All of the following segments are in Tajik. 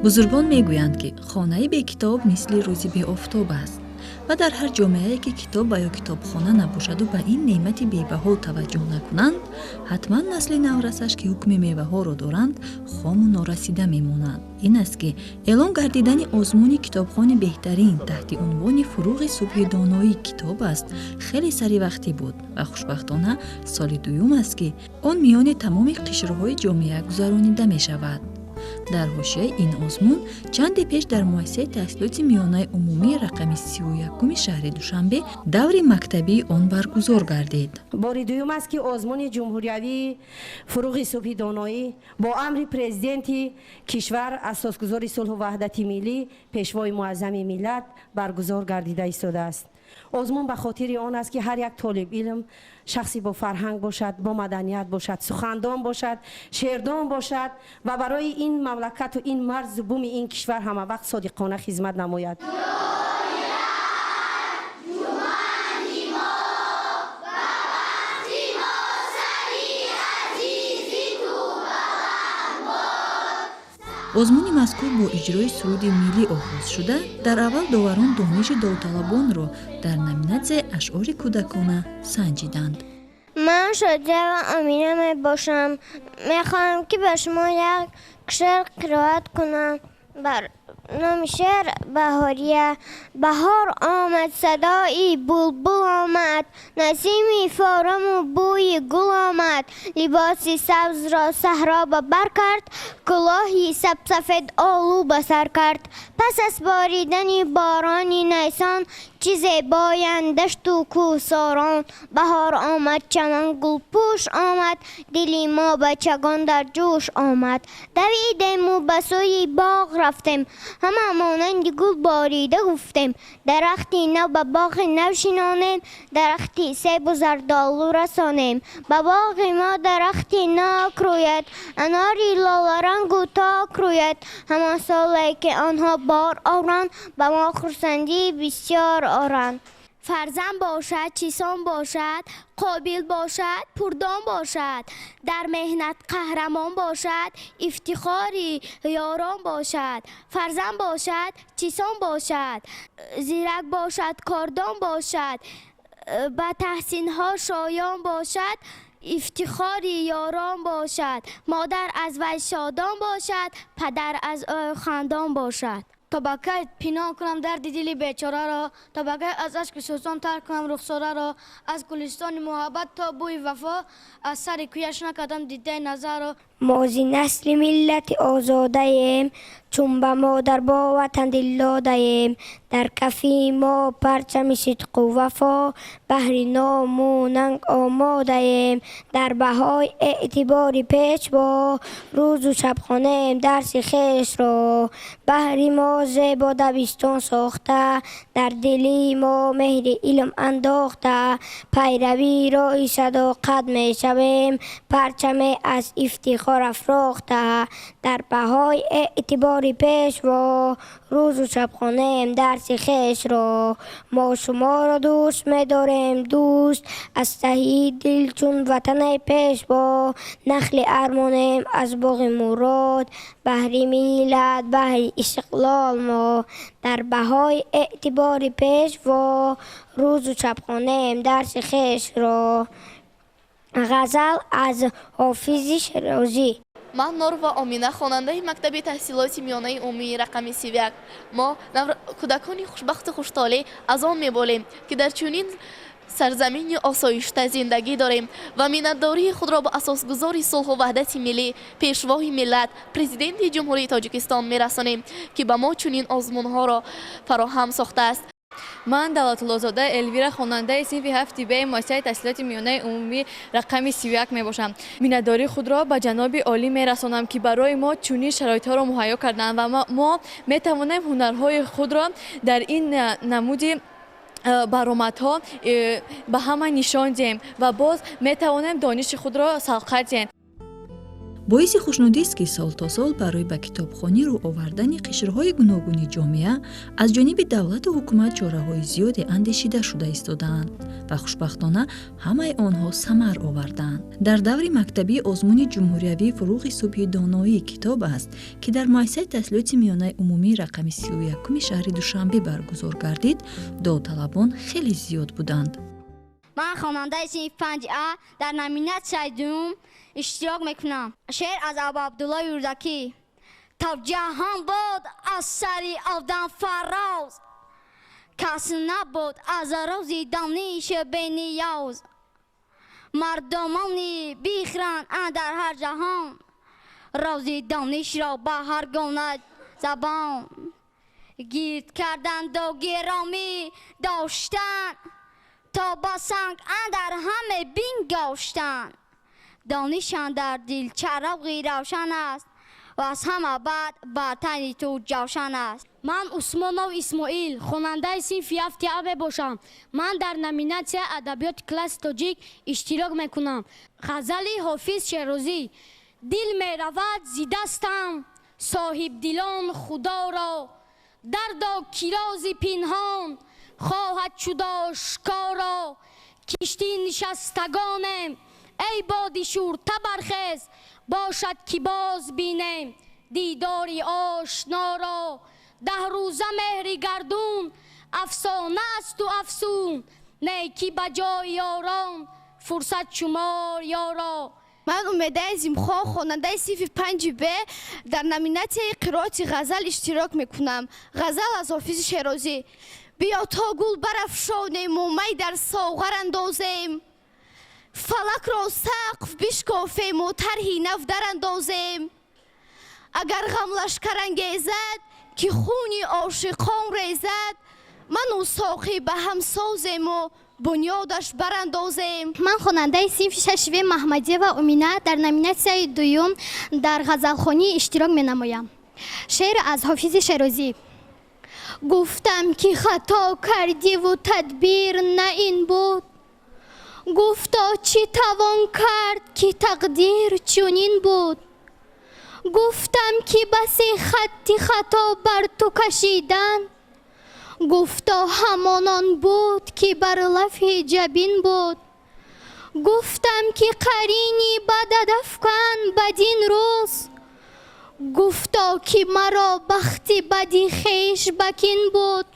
бузургон мегӯянд, ки хонаи бекитоб мисли рӯзи беофтоб аст ва дар ҳар ҷомеае ки китоб ва ё китобхона набошаду ба ин неъмати бебаҳо таваҷҷӯҳ накунанд, ҳатман насли наврасаш, ки ҳукми меваҳоро доранд, хому норасида мемонанд. ин аст, ки эълон гардидани озмуни китобхони беҳтарин таҳти унвони фуруғи субҳи доноӣ китоб аст, хеле саривақтӣ буд ва хушбахтона соли дуюм аст, ки он миёни тамоми қишрҳои ҷомеа гузаронида мешавад. дар ҳошияи ин озмун чанде пеш дар муассисаи таҳсилоти миёнаи умумии рақами 31 шаҳри Душанбе даври мактабии он баргузор гардид. бори дуюм аст ки озмуни ҷумҳуриявии фуруғи субҳи доноӣ бо амри президенти кишвар асосгузори сулҳу ваҳдати миллӣ пешвои муаззами миллат баргузор гардида истодааст. озмун ба хотири он аст ки ҳар як толибилм шахси бо фарҳанг бошад, бо маданият бошад, сухандон бошад, шеърдон бошад ва барои ин мамлакату ин марзу буми ин кишвар ҳамавақт содиқона хизмат намояд. озмуни мазкур бо иҷрои суруди миллӣ оғоз шуда, дар аввал доварон дониши довталабонро дар номинатсияи ашъори кӯдакона санҷиданд. من شادیه و امینه می باشم. میخواهم که به شما یک شعر قرائت کنم. بر نام شعر بهاریه. بهار آمد صدایی بلبل آمد، نسیمی فارم و بوی گل آمد، لباسی سبز را صحرا به بر کرد، کلاهی سبسفید آلو به سر کرد. پس از باریدن بارانی نیسان، چیز بایندشت و کوهساران، بهار آمد چمن گل پوش آمد، دلی ما بچگان در جوش آمد. دویدیم و به سوی باغ رفتیم، همه مانند گل باریده گفتیم، درختی نو به باغ نو شینانیم، درختی سیب و زردالو رسانیم. به باغ ما درختی ناک روید، اناری لاله رنگ و تاک روید، همان سالی که آنها بار آورند، به ما خرسندی بسیار آرند. فرزند باشد، چیسان باشد، قابل باشد، پردان باشد، در مهنت قهرمان باشد، افتخاری یاران باشد. فرزند باشد، چیسان باشد، زیرک باشد، کاردان باشد، به تحسین ها شایان باشد، افتخاری یاران باشد. مادر از وی شادان باشد، پدر از او خندان باشد. تا بکه پنهان کنم درد دل بیچاره را، تا بکه از اشک سوزان ترک کنم رخساره را، از گلستان محبت تا بوی وفا، از سر کویش نکردم دیده نظر را. مازی نسل ملت آزاده ایم، چون به مادر با وطن دل داده ایم، در کفی ما پرچم صدق و وفا، بهر نام و ننگ آماده ایم، در بهای اعتبار پیش با، روز و شب خوانیم درس خویش را، بهر ما زیبا دبستان ساخته، در دلی ما مهر علم انداخته، پیروی رای صداقت می شویم، پرچم از افتخار افراخته، در بهای اعتبار پیشوا، روز و شب خوانیم درس خویش را. ما شما را دوست می داریم دوست، از ته دل چون وطن پیشوا، نخل ارمانیم از باغ مراد، بهر میلاد بهر استقلال ما، در بهای اعتبار پیشوا، روز و شب خوانیم درس خویش را. غزل از حافظ شیرازی. من نور و آمینه خواننده مکتب تحصیلات میانه عمومی رقم 31. ما کودکان خوشبخت و خوشحالی از آن می‌بالیم که در چنین سرزمین آسایشته زندگی داریم و منتداری خود را به اساسگزار صلح و وحدت ملی، پیشوای ملت، پرزیدنت جمهوری تاجیکستان می‌رسانیم که به ما چنین آزمون‌ها را فراهم ساخته است. من دولت‌الله‌زاده الویرا خواننده صنف 7 ب مؤسسه تحصیلات میانه عمومی رقم 31 میباشم. منتداری خود را به جناب عالی میرسانم که برای ما چنین شرایط‌ها را مهیا کردند و ما میتوانیم هنرهای خود را در این نمود برآمدها به همه نشان دهیم و باز میتوانیم دانش خود را سلق دهیم. боиси хушнудист ки сол то сол барои ба китобхонӣ рӯ овардани қишрҳои гуногуни ҷомеа аз ҷониби давлату ҳукумат чораҳои зиёде андешида шуда истодаанд ва хушбахтона ҳамаи онҳо самар овардаанд. Дар даври мактаби озмуни ҷумҳуриявӣ Фуруғи Субҳи Доноӣ китоб аст, ки дар муассисаи таҳсилоти миёнаи умумии рақами 31 шаҳри Душанбе баргузор гардид, довталабон хеле зиёд буданд. من خواننده صنف 5A در نامیناسیون دوم اشتراک میکنم. شعر از ابا عبدالله یوردکی. تا جهان بود از سری آدم فراز، کسی نبود از روزی دانش بی نیاز. مردمانی بیخران در هر جهان، روزی دانش را به هر گونه زبان گرد کردند و گرامی داشتن، تا با سنگ اندر همه بنگاشتن. دانشان در دل چراغی روشن است و از همه بعد برتری تو جوشن است. من عثمانов اسماعیل خواننده صنف 7A میباشم. من در نامیناسیون ادبیات کلاس تاجیک اشتراک میکنم. غزل حافظ شیرازی. دل میرود ز دستم صاحب دلان خدا را، درد و کراز پنهان خواهد شد آشکارا. کشتی نشستگانم ای باد شورته برخیز، باشد که باز بینم دیداری آشنا را. 10 روزه مهر گردون افسانه است و افسون، نیکی بجای یاران فرصت شمار یارا. من امیده زیمخواه خواننده صنف 5B در نامیناسیون قرائت غزل اشتراک میکنم. غزل از حافظ شیرازی. بیا تا گل برافشانیم و می در ساغر اندازیم، فلک را سقف بشکافیم و طرحی نو در اندازیم. اگر غم لشکر انگیزد که خونی عاشقان ریزد، من و ساقی به هم سازیم و بنیادش براندازیم. من خواننده صنف 6B محمدیه و امینه در نامیناسیون دوم در غزلخوانی اشتراک می‌نمایم. شعر از حافظ شیرازی. گفتم که خطا کردی و تدبیر نه این بود، گفتا چی توان کرد که تقدیر چنین بود. گفتم که بسی خطی خطا بر تو کشیدن، گفتا همانان بود که بر لفظ جبین بود. گفتم که قرینی بد افکن بدین روز، گفتا که مرا بختی بدی خیش بکین بود.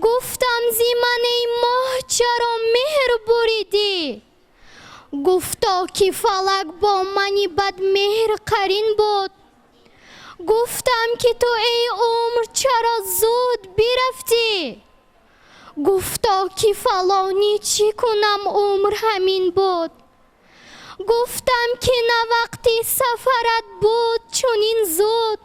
گفتم زیمن ماه چرا مهر بریدی، گفتا که فلک با منی بد مهر قرین بود. گفتم که تو ای عمر چرا زود برفتی، گفتا که فلانی چی کنم عمر همین بود. گفتم که نه وقتی سفرت بود چنین زود،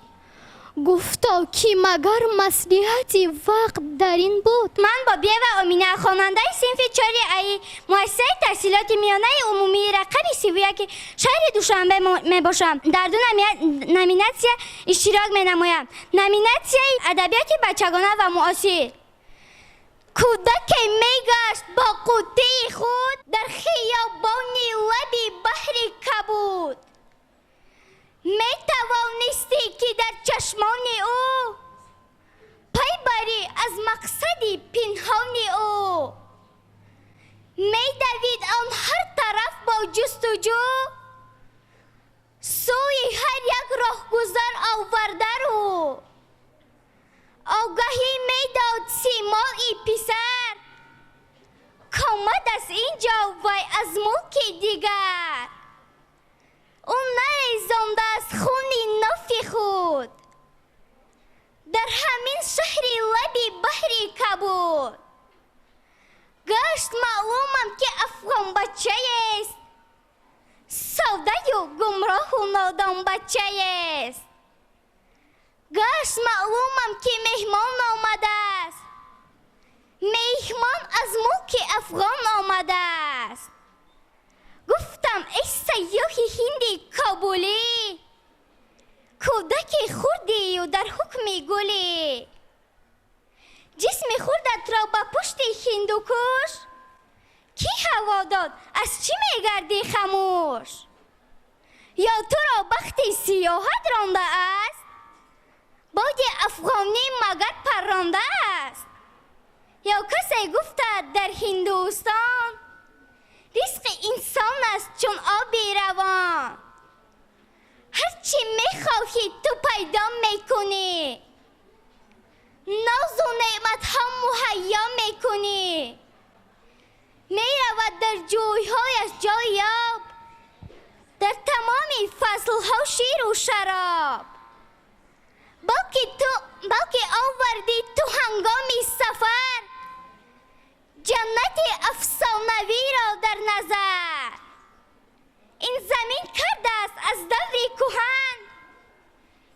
گفتا که مگر مصلحتی وقت در این بود. من بابیه و امینه خواننده صنف 4A مؤسسه تحصیلات میانه عمومی رقم 31 شهر دوشنبه میباشم. در دو نامیناسیون اشتراک مینمایم. نامیناسیون ادبیات بچگانه و معاصر. کودک میگشت با قوطه خود در خیابانی لبی بحر کبود. می توانستی که در چشمان او پی بری از مقصدی پنهان او. می دوید آن هر طرف با جستجو، سوی هر یک راهگذر آورده رو. آگهی می داد سیمایی پسر، کامد از اینجا وای از ملک دیگر. اون نریزانده از خون نفی خود، در همین شهری لبی بحری کبود. گشت معلومم که افغان بچه است، ساده و گمراه و نادان بچه است. گشت معلومم که مهمان آمده است، مهمان از ملک افغان آمده است. گفتم ای سیاه هندی کابولی، کودک خوردی و در حکم گلی. جسم خوردت را با پشت هندوکش، کی هوا داد از چی میگردی خموش؟ یا تو را بخت سیاحت رانده است؟ باد افغانی مگر پرانده است؟ یا کسی گفته در هندوستان رزق انسان است چون آبی روان، هرچی میخواهی تو پیدا میکنی، ناز و نعمت ها مهیا میکنی، میرود در جویهایش جای یاب، در تمام فصل ها شیر و شراب. بلکه آوردی تو هنگام سفر جنت افسانوی را در نظر. این زمین کرده است از دور کهن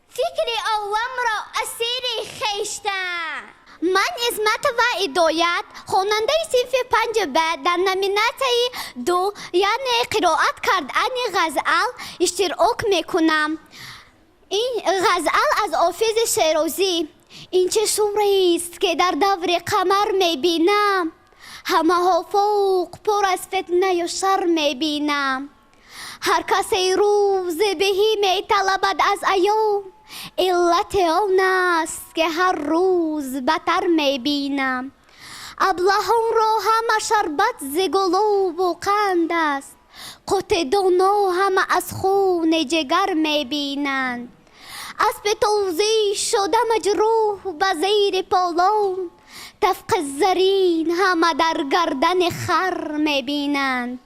فکر عالم را اسیر خویشتن. من عظمت و هدایت خواننده صنف 5B در نامیناسیون 2 یعنی قرائت کردن غزل اشتراک میکنم. این غزل از حافظ شیرازی. این چه سوری است که در دور قمر میبینم، همه ها فوق پر از فتنه و شر میبینم. هر کسی روز بهی میطلبد از ایام، علت آن است که هر روز بتر میبینم. ابلهان را همه شربت ز گلاب و قند است، قوت دانا همه از خون جگر میبینند. اسب توزی شده مجروح به زیر پالان، تفق زرین همه در گردن خر میبینند.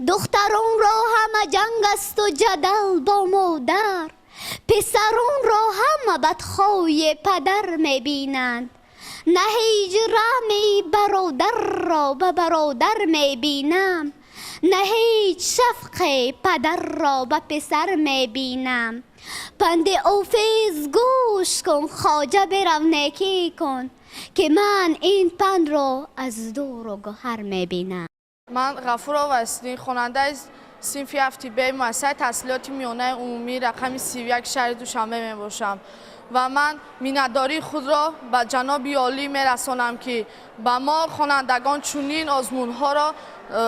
دختران را همه جنگ است و جدل با مادر، پسران را همه بدخوی پدر میبینند. نه هیچ رحمی برادر را به برادر میبینم، نه هیچ شفق پدر را به پسر میبینم. پند حافظ گوش کن خواجه برو نیکی کن، که من این پند را از دور و گوهر میبینم. من غفور آوستی خواننده از صنف 7B مؤسسه تحصیلات میانه عمومی رقم 31 شهر دوشنبه می باشم و من میnnتداری خود را به جناب عالی میرسانم که به ما خوانندگان چنین آزمون ها را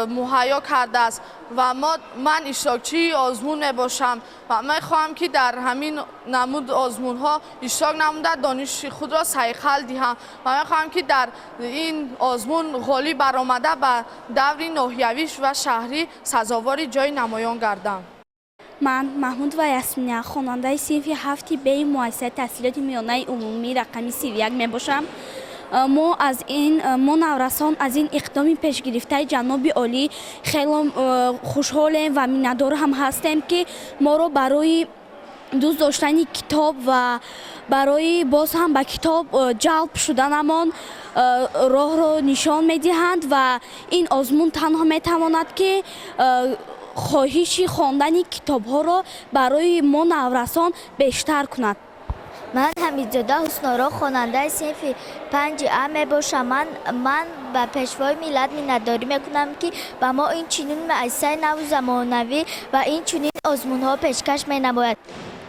مهیا کرده است و من اشتراکچی آزمون می باشم و من خواهم که در همین نمود آزمون ها اشتراک نموده دانش خود را سیخل دهم و من خواهم که در این آزمون غالب برآمده به دور ناحیوی و شهری سزاوار جای نمایان گردم. من محمود و یاسمینی خواننده صنف 7B مؤسسه تحصیلات میانه عمومی رقم 31 می باشم. ما نورسان از این اقدام پیش گرفته جناب عالی خیلی خوشحالیم و منتدار هم هستیم که ما رو برای دوست داشتن کتاب و برای باز هم به کتاب جلب شدنمان راه را نشان میدهند و این آزمون تنها میتواند که خواهش خواندن کتاب ها را برای ما نورسان بیشتر کند. من حمیدزاده حسن‌آرا خواننده صنف 5A می باشم. من به پیشوای ملت منتداری میکنم که به ما این چنین مؤسسه نو زمانوی و این چنین آزمون ها پیشکش می نماید.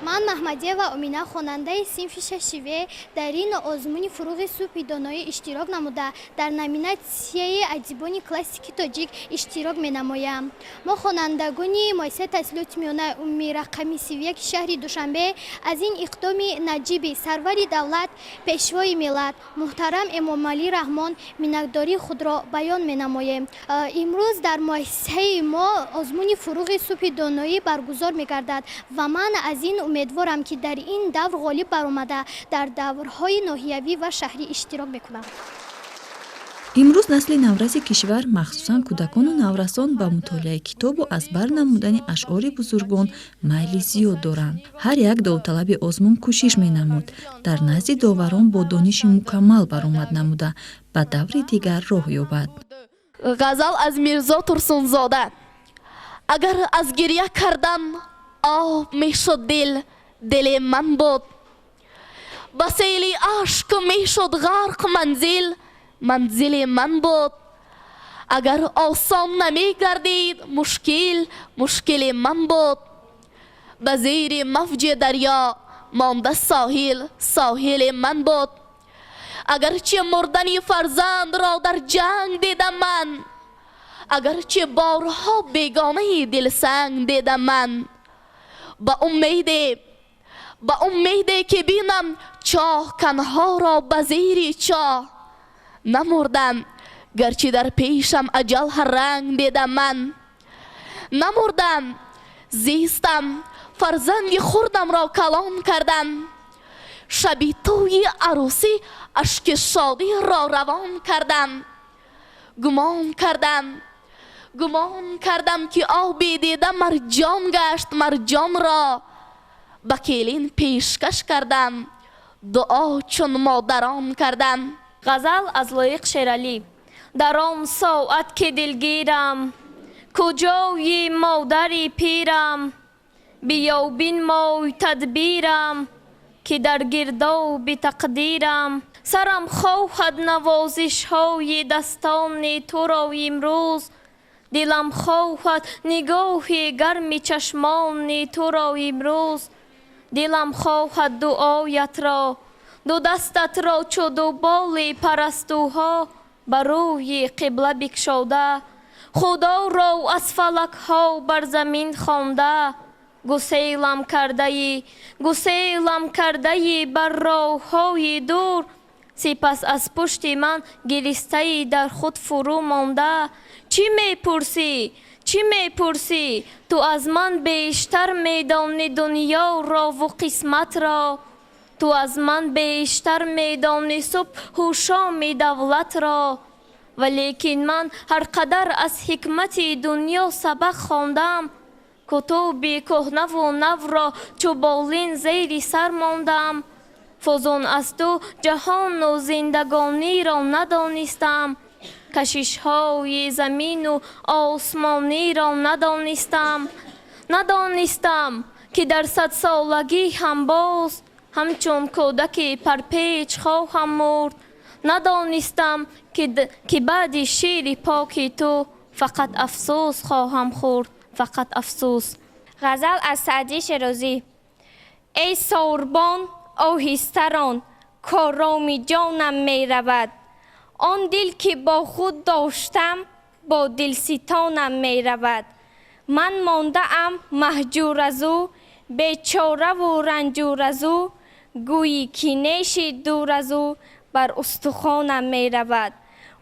من محمدیه و امینه خواننده صنف 6B در این آزمون فروغ صبح دانایی اشتراک نموده در نامیناسیون ادیبان کلاسیک تاجیک اشتراک می نمایم. ما خوانندگان مؤسسه تحصیلات میانه عمومی رقم 31 شهر دوشنبه از این اقدام نجیب سرور دولت پیشوای ملت محترم امام علی رحمان منتداری خود را بیان می نماییم. امروز در مؤسسه ما آزمون فروغ صبح دانایی برگزار می گردد و من از این امیدوارم که در این دور غالب برآمده در دورهای ناحیوی و شهری اشتراک بکنم. امروز نسل نورس کشور مخصوصاً کودکان و نورسان به مطالعه کتاب و از بر نمودن اشعار بزرگان میل زیاد دارند. هر یک داوطلب آزمون کوشش می‌نمود در نزد داوران با دانش مکمل برآمد نموده به دور دیگر راه یابد. غزل از میرزا ترسونزاده. اگر از گریه کردم آب میشد دل من بود، با سیل اشک میشد غرق منزل من بود. اگر آسان نمی گردید مشکل من بود، به زیر موج دریا مانده ساحل من بود. اگرچه مردن فرزند را در جنگ دیدم من، اگرچه بارها بیگانه دلسنگ دیدم من، با امیده که بینم چاه کنها را به زیر چاه. نمردم گرچه در پیشم اجل هر رنگ دیدم من. نمردم زیستم فرزند خردم را کلان کردم. شبی توی عروسی اشک شادی را روان کردم. گمان کردم که آبی دیده مرجان گشت مرجان را. به کلین پیشکش کردم دعا چون مادران کردم. غزل از لایق شیرالی. در آن ساعت که دلگیرم کجای مادری پیرم. بیا بنمای تدبیرم که در گرداب تقدیرم. سرم خواهد نوازش های دستان تو را امروز. دلم خواهد نگاه گرم چشمان تو را امروز. دلم خواهد دعایت را دو دستت را چو دو بال پرستوها بر روی قبله بگشاده. خدا را از فلک ها بر زمین خوانده. گسیلم کرده بر راه های دور. سپس از پشت من گریسته در خود فرو مانده. چی میپرسی تو از من بیشتر میدانی دنیا را و قسمت را. تو از من بیشتر میدانی صبح و شام دولت را. ولیکن من هر قدر از حکمت دنیا سبق خواندم. کتب کهنه و نو را چو بالین زیر سر ماندم. فزون از تو جهان و زندگانی را ندانستم. کشش های زمین و آسمانی را ندانستم که در 100 سالگی هم باز همچون کودک پرپیچ خواهم مرد. ندانستم که بعد شیر پاک تو فقط افسوس خواهم خورد. فقط افسوس. غزل از سعدی شیرازی. ای سوربان آهستران کارام جانم می رود. آن دل که با خود داشتم با دلستانم می رود. من مانده ام مهجور از او بیچاره و رنجور از او. گویی کینش دور از او بر استخوانم می رود.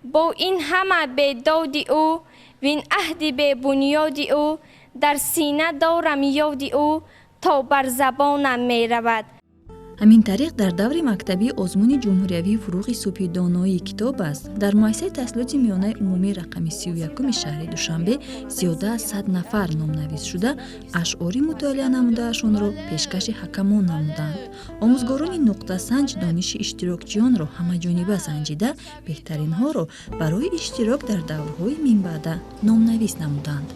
با این همه بیداد او وین عهد بی بنیاد او. در سینه دارم یاد او تا بر زبانم می رود. ҳамин тариқ дар даври мактаби озмуни ҷумҳуриявии фуруғи субҳи доноии китоб аст. дар муассисаи таҳсилоти миёнаи умумии рақами 31 шаҳри душанбе зиёда аз 100 нафар номнавис шуда ашъори мутолиа намудаашонро пешкаши ҳакамон намуданд. омӯзгорони нуқтасанҷ дониши иштирокчиёнро ҳамаҷониба санҷида беҳтаринҳоро барои иштирок дар даврҳои минбаъда номнавис намуданд.